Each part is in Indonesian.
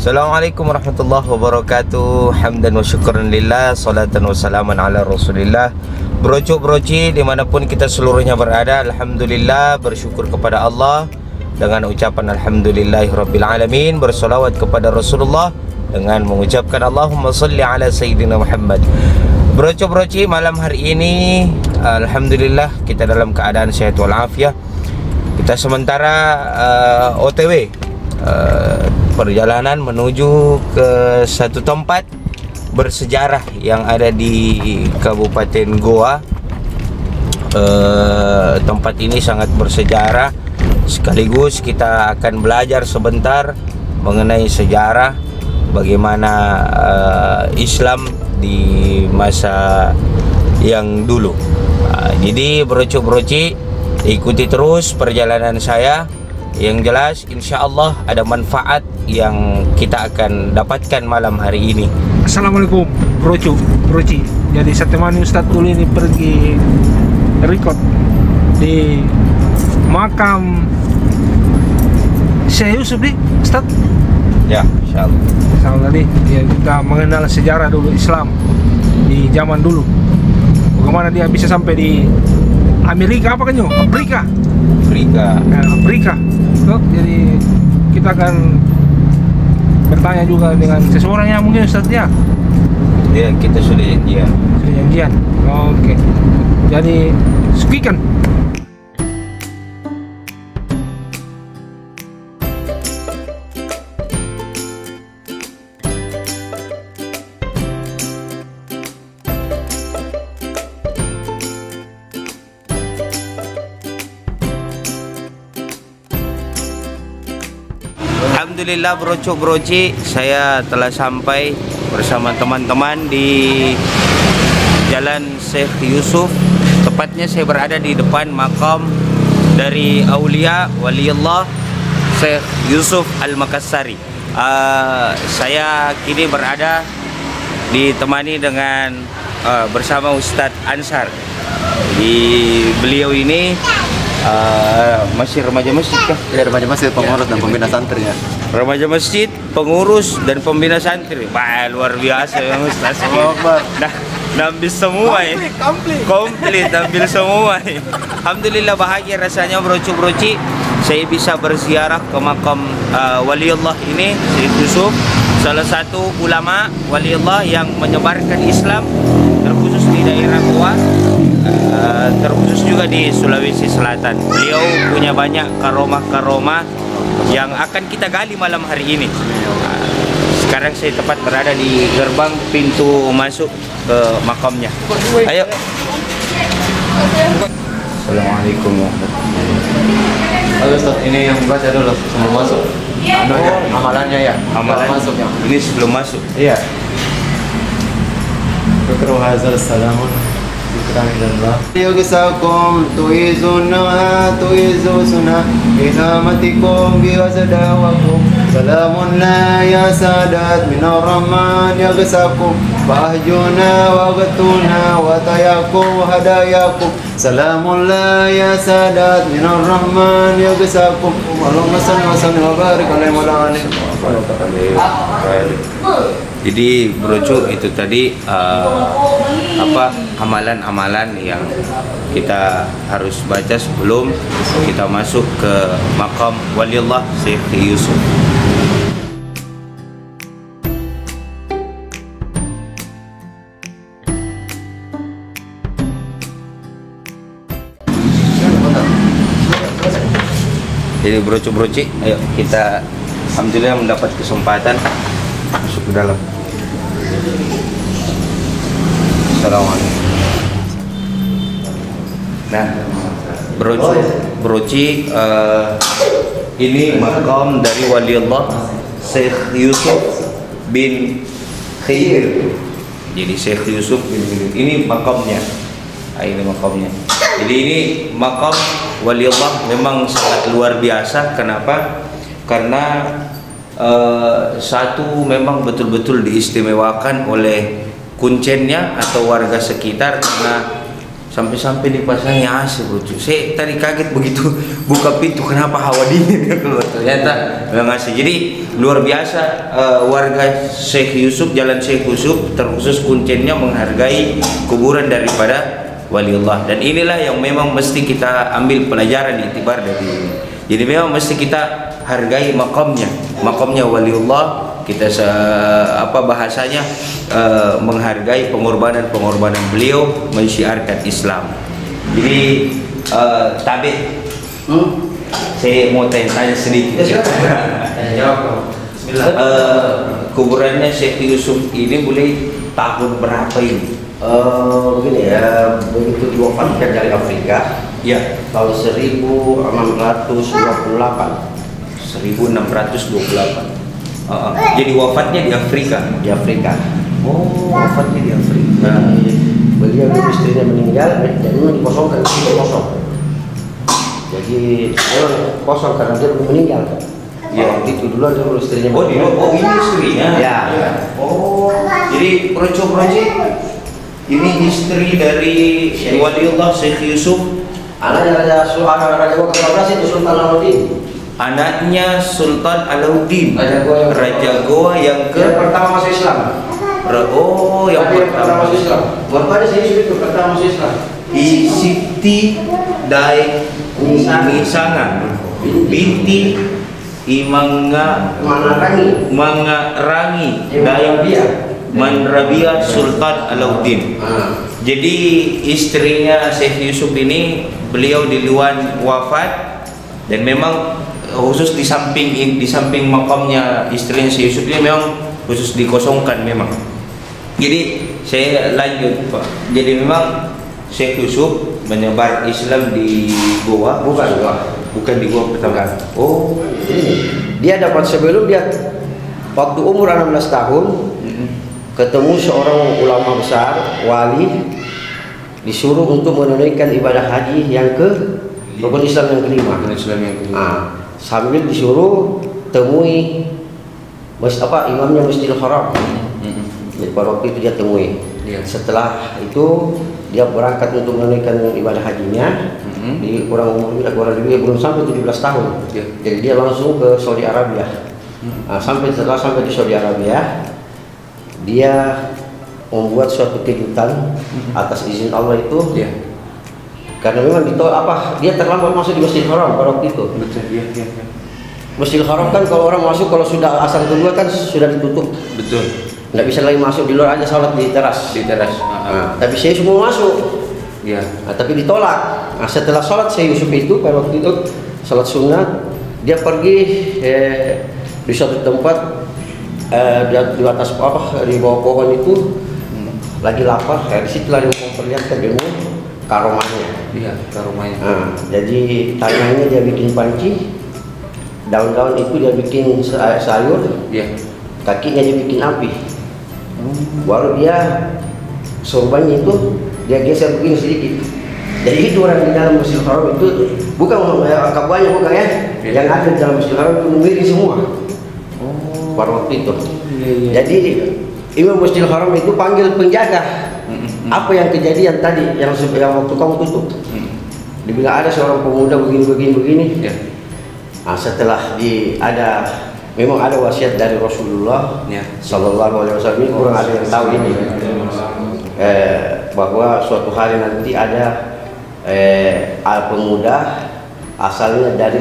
Assalamualaikum warahmatullahi wabarakatuh. Hamdan wa syukran lillah, salatan wa salaman ala rasulillah. Broci dimanapun kita seluruhnya berada, alhamdulillah, bersyukur kepada Allah dengan ucapan alhamdulillahirabbil alamin, bersolawat kepada Rasulullah dengan mengucapkan Allahumma salli ala sayyidina Muhammad. Broci malam hari ini alhamdulillah kita dalam keadaan sehat walafiat. Kita sementara OTW perjalanan menuju ke satu tempat bersejarah yang ada di Kabupaten Goa. Tempat ini sangat bersejarah, sekaligus kita akan belajar sebentar mengenai sejarah bagaimana Islam di masa yang dulu. Jadi broci ikuti terus perjalanan saya. Yang jelas insya Allah ada manfaat yang kita akan dapatkan malam hari ini. Assalamualaikum broci. Jadi saya temani Ustadz dulu ini pergi record di makam Syekh Yusuf nih Ustadz. Ya, insya Allah. Insya nih ya, kita mengenal sejarah dulu Islam di zaman dulu. Bagaimana dia bisa sampai di Amerika apa kan yo? Afrika. So, jadi kita akan bertanya juga dengan seseorang yang mungkin Ustadz ya. Ya, kita sudah janjian. Oke. Jadi speakan. Alhamdulillah broci, saya telah sampai bersama teman-teman di Jalan Syekh Yusuf. Tepatnya saya berada di depan makam dari Aulia Waliullah Syekh Yusuf Al-Makassari. Saya kini berada ditemani dengan bersama Ustadz Ansar. Beliau ini masih remaja masjid kah? Ya, remaja masjid, pengurus dan pembina santri ya. Remaja masjid, pengurus dan pembina santri. Wah, luar biasa ya Ustaz. Nambil semua ya. Komplit nambil semua ya. Alhamdulillah bahagia rasanya broci. Saya bisa berziarah ke makam Waliullah ini, Syekh Yusuf, salah satu ulama Waliullah yang menyebarkan Islam terkhusus di daerah Goa, terkhusus juga di Sulawesi Selatan. Beliau punya banyak karomah yang akan kita gali malam hari ini. Sekarang saya tepat berada di gerbang pintu masuk ke makamnya. Ayo. Assalamualaikum warahmatullahi wabarakatuh. Halo Ustaz, ini yang baca dulu sebelum masuk. Amalannya ya. Amalan masuk ya. Ini sebelum masuk. Iya. Syukru hazal salamun. يغساكم تعيذونها تعيذونا بنعمتكم بوزداوكم سلام يا سادات من الرحمن يغساكم فأهجونا وغتونا وتياكم وهداياكم سلام يا سادات من الرحمن يغساكم اللهم صل وسلم وبارك عليه وعلى آله. Jadi broco itu tadi amalan-amalan yang kita harus baca sebelum kita masuk ke makam Waliullah Syekh Yusuf. Jadi broci, ayo kita alhamdulillah mendapat kesempatan masuk ke dalam. Assalamualaikum. Nah, broci, ini makam dari Waliullah Syekh Yusuf bin Khidir. Jadi Syekh Yusuf bin Khidir ini makamnya. Ini makamnya. Jadi ini makam Waliullah memang sangat luar biasa. Kenapa? Karena satu memang betul-betul diistimewakan oleh kuncennya atau warga sekitar, karena Sampai-sampai dipasangi AC bro. Saya tadi kaget begitu buka pintu, kenapa hawa dingin keluar, ternyata memang AC. Jadi luar biasa warga Syekh Yusuf, Jalan Syekh Yusuf terkhusus Kuncennya menghargai kuburan daripada waliullah, dan inilah yang memang mesti kita ambil pelajaran itibar dari ini. Jadi memang mesti kita hargai makamnya waliullah. Kita bahasanya menghargai pengorbanan beliau, mensyiarkan Islam. Jadi Tabe, saya mau tanya sedikit. Jawab. Kuburannya Syekh Yusuf ini boleh tahun berapa ini? Begini ya, begitu diwafatkan dari Afrika Ya, tahun 1628. 1628. Jadi wafatnya di Afrika. Di Afrika. Oh, wafatnya di Afrika. Beliau dulu istrinya meninggal dan memang dikosongkan, kosong. Jadi kosong karena dia belum meninggal. Ya, itu dulu dulu istrinya. Oh, ini istrinya. Ya. Oh, jadi projo-projo ini istri dari waliullah Syekh Yusuf. Anaknya Raja Goa ke-12 itu Sultan Alauddin. Anaknya Sultan Alauddin, Raja Goa yang pertama masuk Islam. Yang pertama masuk Islam. Bapaknya Syekh Yusuf itu pertama masuk Islam. Siti Daik Misangan binti Imanga Mangarangi Daik Manrabia Sultan Alauddin. Jadi istrinya Syekh Yusuf ini beliau duluan wafat, dan memang khusus di samping makamnya istrinya Syekh Yusuf ini memang khusus dikosongkan memang. Jadi saya lanjut Pak. Jadi memang Syekh Yusuf menyebar Islam di Goa, bukan di Goa pertama. Oh, ini dia dapat sebelum dia waktu umur 16 tahun ketemu seorang ulama besar, wali, disuruh untuk menunaikan ibadah haji yang ke rukun Islam yang kelima. Sambil disuruh temui imamnya Masjidil Haram. Jadi pada waktu itu dia temui. Setelah itu dia berangkat untuk menunaikan ibadah hajinya. Di kurang lebih belum sampai 17 tahun. Jadi dia langsung ke Saudi Arabia. Setelah sampai di Saudi Arabia, dia membuat suatu kejutan atas izin Allah itu. Karena memang dia terlambat masuk di Masjidil Haram pada waktu itu. Masjidil Haram kan kalau orang masuk, kalau sudah asar kedua kan sudah ditutup. Betul. Nggak bisa lagi masuk, di luar aja sholat di teras. Tapi saya semua masuk. Tapi ditolak. Setelah sholat Syekh Yusuf itu pada waktu itu sholat sunat, dia pergi di suatu tempat di atas di bawah pohon itu lagi lapar. Di situ lagi memperlihatkan ilmu karomahnya. Jadi tangannya dia bikin panci, daun-daun itu dia bikin sayur, kakinya dia bikin api. Baru dia sorbannya itu dia geser begini sedikit. Jadi itu orang di dalam Masjidil Haram itu bukan kabarnya bukan ya, yang ada di dalam Masjidil Haram itu mengiring semua. Pada waktu itu. Jadi Imam Masjidil Haram itu panggil penjaga. Apa yang kejadian tadi yang waktu kamu tutup? Dibilang ada seorang pemuda begini. Setelah memang ada wasiat dari Rasulullah Sallallahu Alaihi Wasallam. Ini kurang ada yang tahu ini. Bahwa suatu hari nanti ada pemuda asalnya dari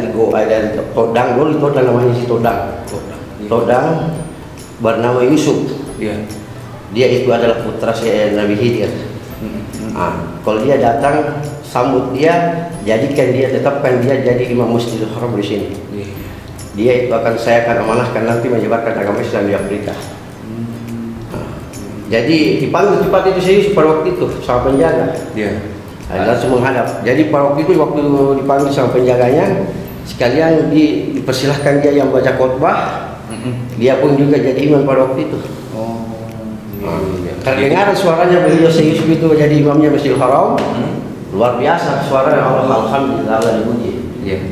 Todang, dulu Todang namanya si Todang bernama Yusuf. Dia itu adalah putra Nabi Khidir. Kalau dia datang, sambut dia, tetapkan dia jadi imam Masjidil Haram di sini. Dia itu saya akan amanahkan nanti menyebarkan agama Islam di Afrika. Jadi dipanggil cepat itu serius pada waktu itu sama penjaga. Langsung menghadap. Jadi pada waktu dipanggil sama penjaganya, sekalian dipersilahkan dia yang baca khotbah. Dia pun juga jadi imam pada waktu itu. Terdengar suaranya beliau Syekh Yusuf itu jadi imamnya Masjidil Haram. Luar biasa suaranya, alhamdulillah, Allah dipuji.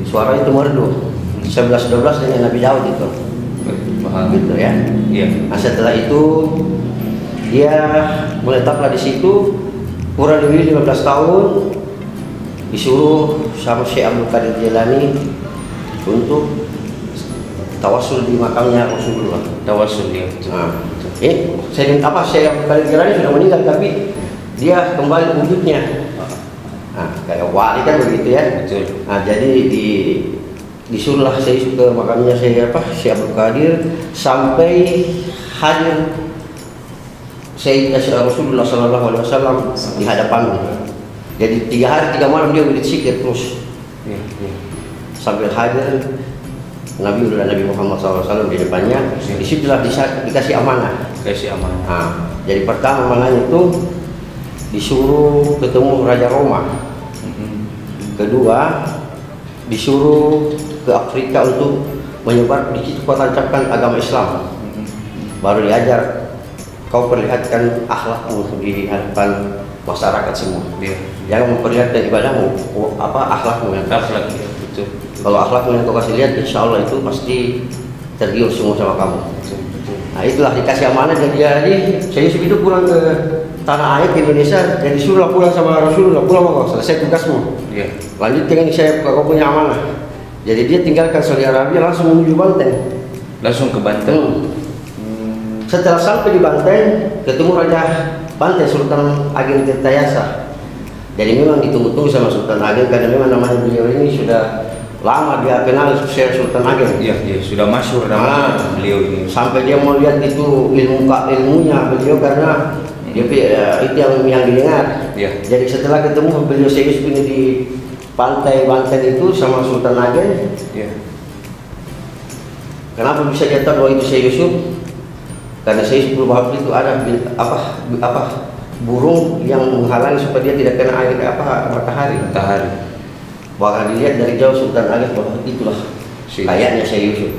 Suara itu merdu. 11-12 dengan Nabi Daud itu. Gitu ya. Setelah itu dia menetaplah di situ kurang lebih 15 tahun disuruh sama Syekh Abdul Qadir Jailani untuk tawasul di makamnya Rasulullah. Tawasul dia. Saya apa Syekh Abdul Qadir Jailani sudah meninggal tapi dia kembali wujudnya. Kayak wali kan begitu ya. Betul. Jadi disuruhlah saya ke makamnya Syekh Abdul Qadir sampai hadir Sayyidina Rasulullah SAW di hadapannya. Jadi 3 hari 3 malam dia berzikir terus sambil hadir Nabi Muhammad SAW di depannya. Di situlah dikasih amanah. Jadi pertama amanahnya itu disuruh ketemu Raja Roma. Kedua disuruh ke Afrika untuk menyebar di situ kau tancapkan agama Islam. Baru diajar kau perlihatkan akhlakmu di hadapan masyarakat semua. Jangan memperlihatkan ibadahmu, akhlakmu yang akhlak. Betul. Kalau akhlakmu yang kau kasih lihat, insya Allah itu pasti tergiur semua sama kamu. Nah itulah dikasih amanah dan jadi saya itu pulang ke tanah air ke Indonesia dan disuruh pulang sama Rasulullah, pulang kau selesai tugasmu. Lanjutkan saya kau punya amanah. Jadi dia tinggalkan Saudi Arabia langsung menuju Banten. Langsung ke Banten. Setelah sampai di Banten, ketemu Raja Banten Sultan Ageng Tirtayasa. Jadi memang ditunggu-tunggu sama Sultan Ageng karena memang namanya beliau ini sudah lama dia kenal Sultan Ageng. Iya, sudah masyhur nama beliau ini. Sampai dia mau lihat itu ilmunya beliau karena dia itu yang didengar. Jadi setelah ketemu beliau Syekh Yusuf ini di pantai Banten itu sama Sultan Ageng. Kenapa bisa dia tahu bahwa itu Syekh Yusuf? Karena saya sebelum bahwa itu ada burung yang menghalangi supaya dia tidak kena air matahari. Bahkan dilihat dari jauh Sultan Ageng bahwa itulah kayaknya Syekh Yusuf.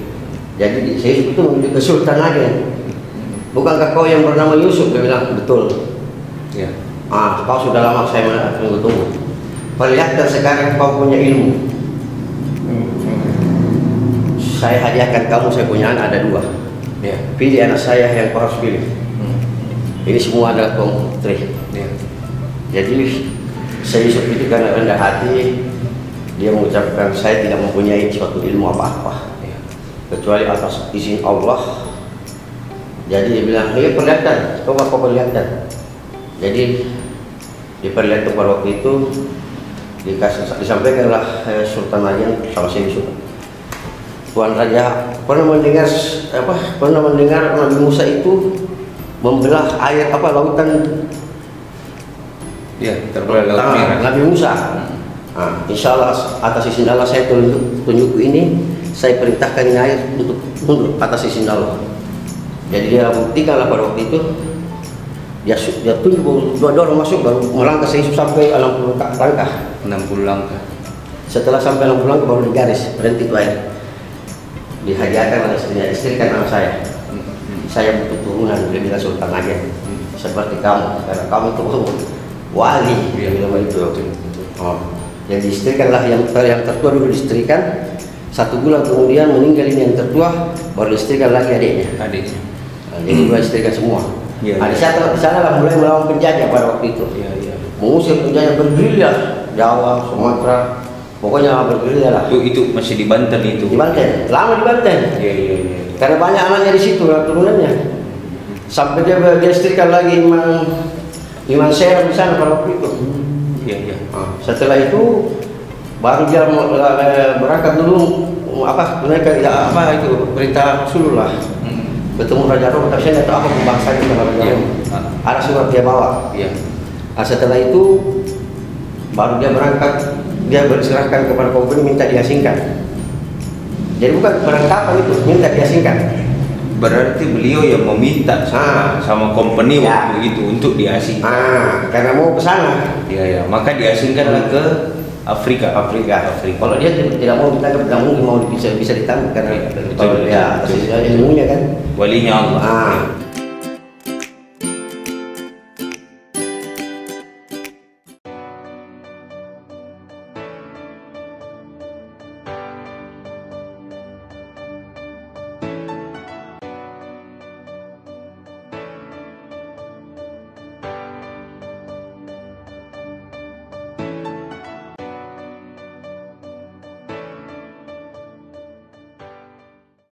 Jadi Syekh Yusuf itu menuju ke Sultan Ageng. Bukankah kau yang bernama Yusuf? Dia bilang betul. Kau sudah lama saya menunggu-tunggu. Perlihatkan sekarang kau punya ilmu. Saya hadiahkan kamu, saya punya anak ada 2. Pilih anak saya yang kau harus pilih. Ini semua adalah kaum putri. Jadi saya Yusuf itu karena rendah hati dia mengucapkan saya tidak mempunyai suatu ilmu apa-apa kecuali atas izin Allah. Jadi dia bilang, perlihatkan, coba kau perlihatkan. Jadi diperlihatkan pada waktu itu disampaikanlah Sultan Ageng sama Syekh Yusuf. Tuan Raja pernah mendengar Nabi Musa itu membelah air lautan terbelah laut merah. Nabi Musa. Insya Allah atas izin Allah saya tunjukku ini saya perintahkan ini air untuk mundur atas izin Allah. Jadi dia buktikanlah pada waktu itu dia tunjuk dua orang masuk baru melangkah sampai 60 langkah. 60 langkah. Setelah sampai 60 langkah baru digaris berhenti itu air. Dihadiahkan oleh istrinya, istri kan nama saya. Saya butuh turunan, dia bilang Sultan Ageng seperti kamu, karena kamu itu wali, dia bilang begitu. Jadi istrikanlah yang tertua dulu diistrikan. 1 bulan kemudian meninggal ini yang tertua, baru diistrikan lagi adiknya. Jadi 2 istrikan semua. Di sana lah mulai melawan penjajah pada waktu itu. Mengusir penjajah bergerilya, Jawa, Sumatera. Pokoknya bergerilya lah. Itu masih di Banten itu. Di Banten, lama di Banten. Karena banyak anaknya di situ, turunannya. Sampai dia istrikan lagi Iman Serang di sana pada waktu itu. Setelah itu baru dia berangkat dulu tunaikan itu perintah Rasulullah. Ketemu Raja Roma, tapi saya tidak tahu apa pembahasannya sama Raja Roma. Ada surat dia bawa. Setelah itu baru dia berangkat. Dia berserahkan kepada company minta diasingkan. Jadi bukan penangkapan itu, minta diasingkan. Berarti beliau yang meminta sama company waktu itu untuk diasingkan. Karena mau ke sana. Maka diasingkan ke Afrika. Kalau dia tidak mau ditangkap, tidak mungkin mau bisa ditangkap karena ilmunya kan. Walinya Allah.